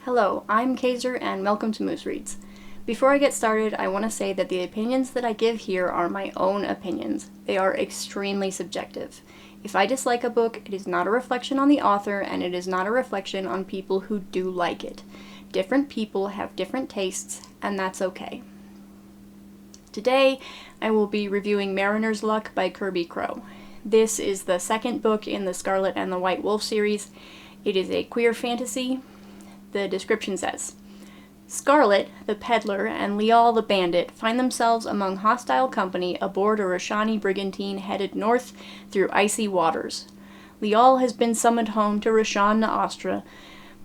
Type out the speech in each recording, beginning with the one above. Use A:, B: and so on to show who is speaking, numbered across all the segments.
A: Hello, I'm Kaiser and welcome to Moose Reads. Before I get started, I want to say that the opinions that I give here are my own opinions. They are extremely subjective. If I dislike a book, it is not a reflection on the author and it is not a reflection on people who do like it. Different people have different tastes, and that's okay. Today, I will be reviewing Mariner's Luck by Kirby. This is the second book in the Scarlet and the White Wolf series. It is a queer fantasy. The description says, Scarlet, the peddler, and Lial, the bandit, find themselves among hostile company aboard a Roshani brigantine headed north through icy waters. Lial has been summoned home to Roshan na Astra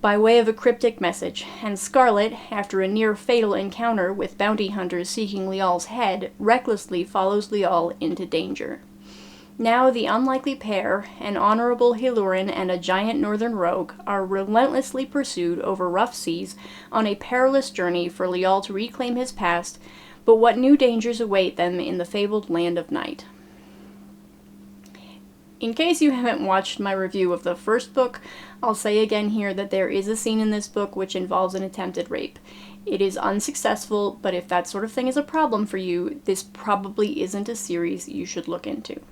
A: by way of a cryptic message, and Scarlet, after a near-fatal encounter with bounty hunters seeking Lial's head, recklessly follows Lial into danger. Now the unlikely pair, an honorable Hilurin and a giant northern rogue, are relentlessly pursued over rough seas on a perilous journey for Lial to reclaim his past, but what new dangers await them in the fabled land of night? In case you haven't watched my review of the first book, I'll say again here that there is a scene in this book which involves an attempted rape. It is unsuccessful, but if that sort of thing is a problem for you, this probably isn't a series you should look into.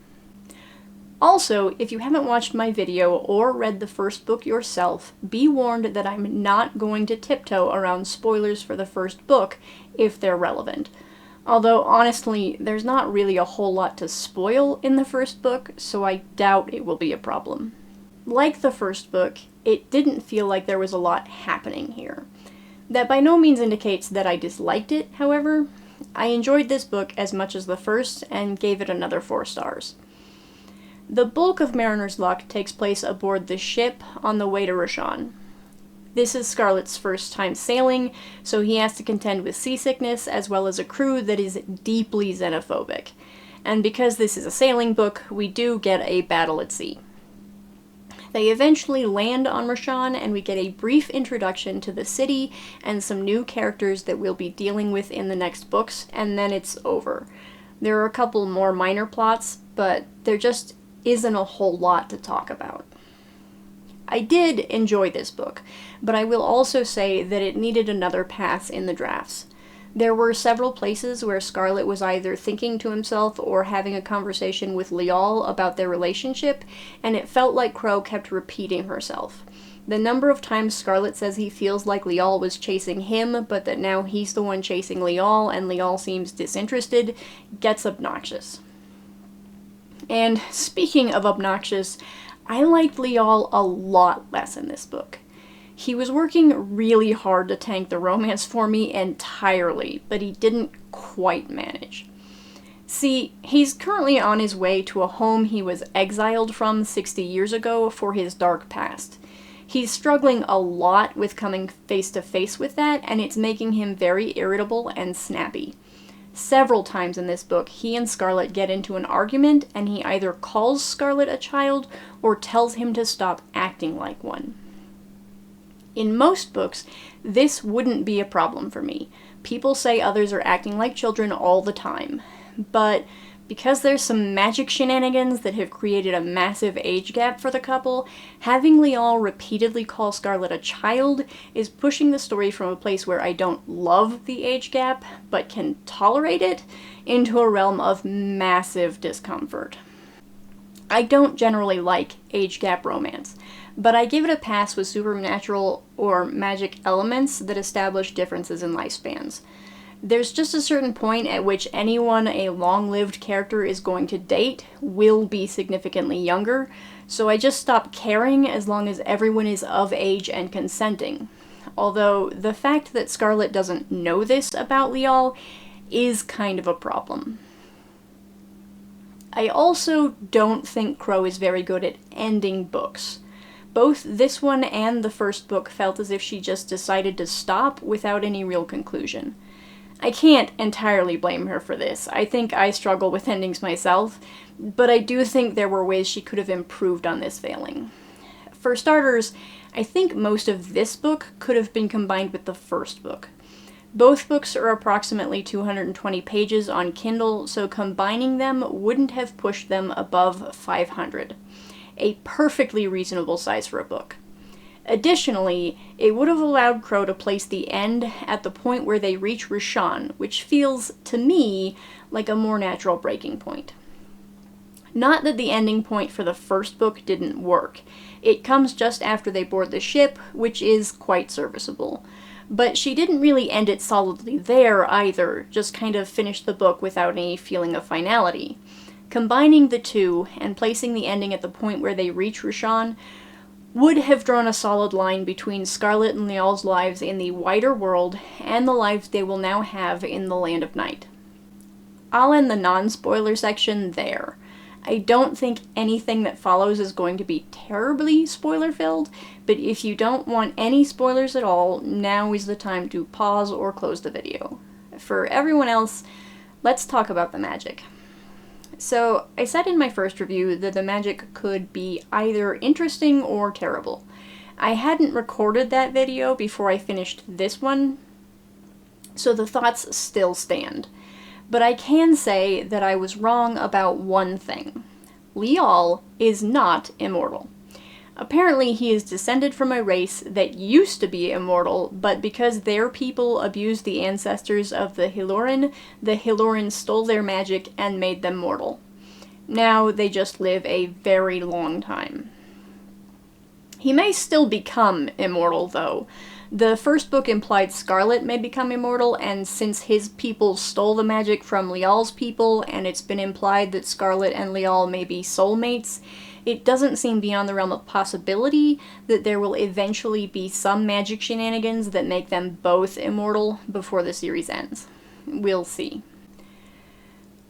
A: Also, if you haven't watched my video or read the first book yourself, be warned that I'm not going to tiptoe around spoilers for the first book if they're relevant. Although, honestly, there's not really a whole lot to spoil in the first book, so I doubt it will be a problem. Like the first book, it didn't feel like there was a lot happening here. That by no means indicates that I disliked it, however. I enjoyed this book as much as the first and gave it another 4 stars. The bulk of Mariner's Luck takes place aboard the ship on the way to Roshan. This is Scarlet's first time sailing, so he has to contend with seasickness as well as a crew that is deeply xenophobic. And because this is a sailing book, we do get a battle at sea. They eventually land on Roshan, and we get a brief introduction to the city and some new characters that we'll be dealing with in the next books, and then it's over. There are a couple more minor plots, but there just isn't a whole lot to talk about. I did enjoy this book, but I will also say that it needed another pass in the drafts. There were several places where Scarlet was either thinking to himself or having a conversation with Lial about their relationship, and it felt like Crow kept repeating herself. The number of times Scarlet says he feels like Lial was chasing him, but that now he's the one chasing Lial, and Lial seems disinterested, gets obnoxious. And speaking of obnoxious, I liked Lial a lot less in this book. He was working really hard to tank the romance for me entirely, but he didn't quite manage. See, he's currently on his way to a home he was exiled from 60 years ago for his dark past. He's struggling a lot with coming face to face with that, and it's making him very irritable and snappy. Several times in this book, he and Scarlet get into an argument, and he either calls Scarlet a child or tells him to stop acting like one. In most books, this wouldn't be a problem for me. People say others are acting like children all the time. But because there's some magic shenanigans that have created a massive age gap for the couple, having Lial repeatedly call Scarlet a child is pushing the story from a place where I don't love the age gap, but can tolerate it, into a realm of massive discomfort. I don't generally like age gap romance, but I give it a pass with supernatural or magic elements that establish differences in lifespans. There's just a certain point at which anyone a long-lived character is going to date will be significantly younger, so I just stop caring as long as everyone is of age and consenting. Although, the fact that Scarlet doesn't know this about Lial is kind of a problem. I also don't think Crow is very good at ending books. Both this one and the first book felt as if she just decided to stop without any real conclusion. I can't entirely blame her for this. I think I struggle with endings myself, but I do think there were ways she could have improved on this failing. For starters, I think most of this book could have been combined with the first book. Both books are approximately 220 pages on Kindle, so combining them wouldn't have pushed them above 500. A perfectly reasonable size for a book. Additionally, it would have allowed Crow to place the end at the point where they reach Rashan, which feels, to me, like a more natural breaking point. Not that the ending point for the first book didn't work. It comes just after they board the ship, which is quite serviceable. But she didn't really end it solidly there either, just kind of finished the book without any feeling of finality. Combining the two, and placing the ending at the point where they reach Rashan, would have drawn a solid line between Scarlet and Lial's lives in the wider world, and the lives they will now have in the Land of Night. I'll end the non-spoiler section there. I don't think anything that follows is going to be terribly spoiler-filled, but if you don't want any spoilers at all, now is the time to pause or close the video. For everyone else, let's talk about the magic. So, I said in my first review that the magic could be either interesting or terrible. I hadn't recorded that video before I finished this one, so the thoughts still stand. But I can say that I was wrong about one thing. Lial is not immortal. Apparently he is descended from a race that used to be immortal, but because their people abused the ancestors of the Hiloran stole their magic and made them mortal. Now they just live a very long time. He may still become immortal, though. The first book implied Scarlet may become immortal, and since his people stole the magic from Lial's people, and it's been implied that Scarlet and Lial may be soulmates, it doesn't seem beyond the realm of possibility that there will eventually be some magic shenanigans that make them both immortal before the series ends. We'll see.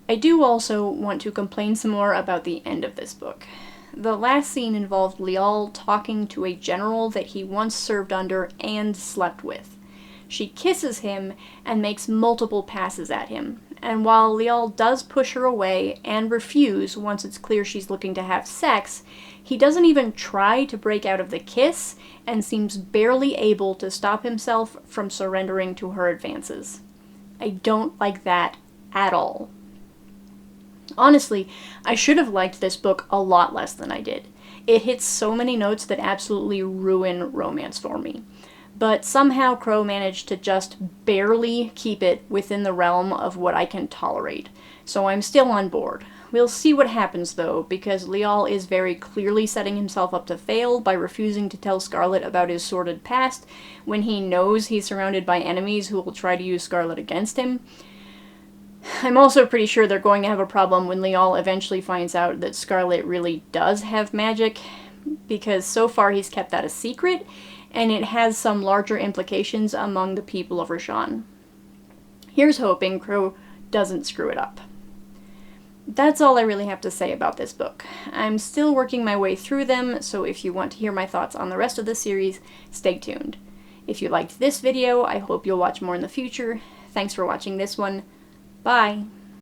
A: I do also want to complain some more about the end of this book. The last scene involved Lial talking to a general that he once served under and slept with. She kisses him and makes multiple passes at him, and while Lial does push her away and refuse once it's clear she's looking to have sex, he doesn't even try to break out of the kiss and seems barely able to stop himself from surrendering to her advances. I don't like that at all. Honestly, I should have liked this book a lot less than I did. It hits so many notes that absolutely ruin romance for me. But somehow Crow managed to just barely keep it within the realm of what I can tolerate. So I'm still on board. We'll see what happens though, because Lial is very clearly setting himself up to fail by refusing to tell Scarlet about his sordid past when he knows he's surrounded by enemies who will try to use Scarlet against him. I'm also pretty sure they're going to have a problem when Lial eventually finds out that Scarlet really does have magic, because so far he's kept that a secret, and it has some larger implications among the people of Rashan. Here's hoping Crow doesn't screw it up. That's all I really have to say about this book. I'm still working my way through them, so if you want to hear my thoughts on the rest of the series, stay tuned. If you liked this video, I hope you'll watch more in the future. Thanks for watching this one. Bye!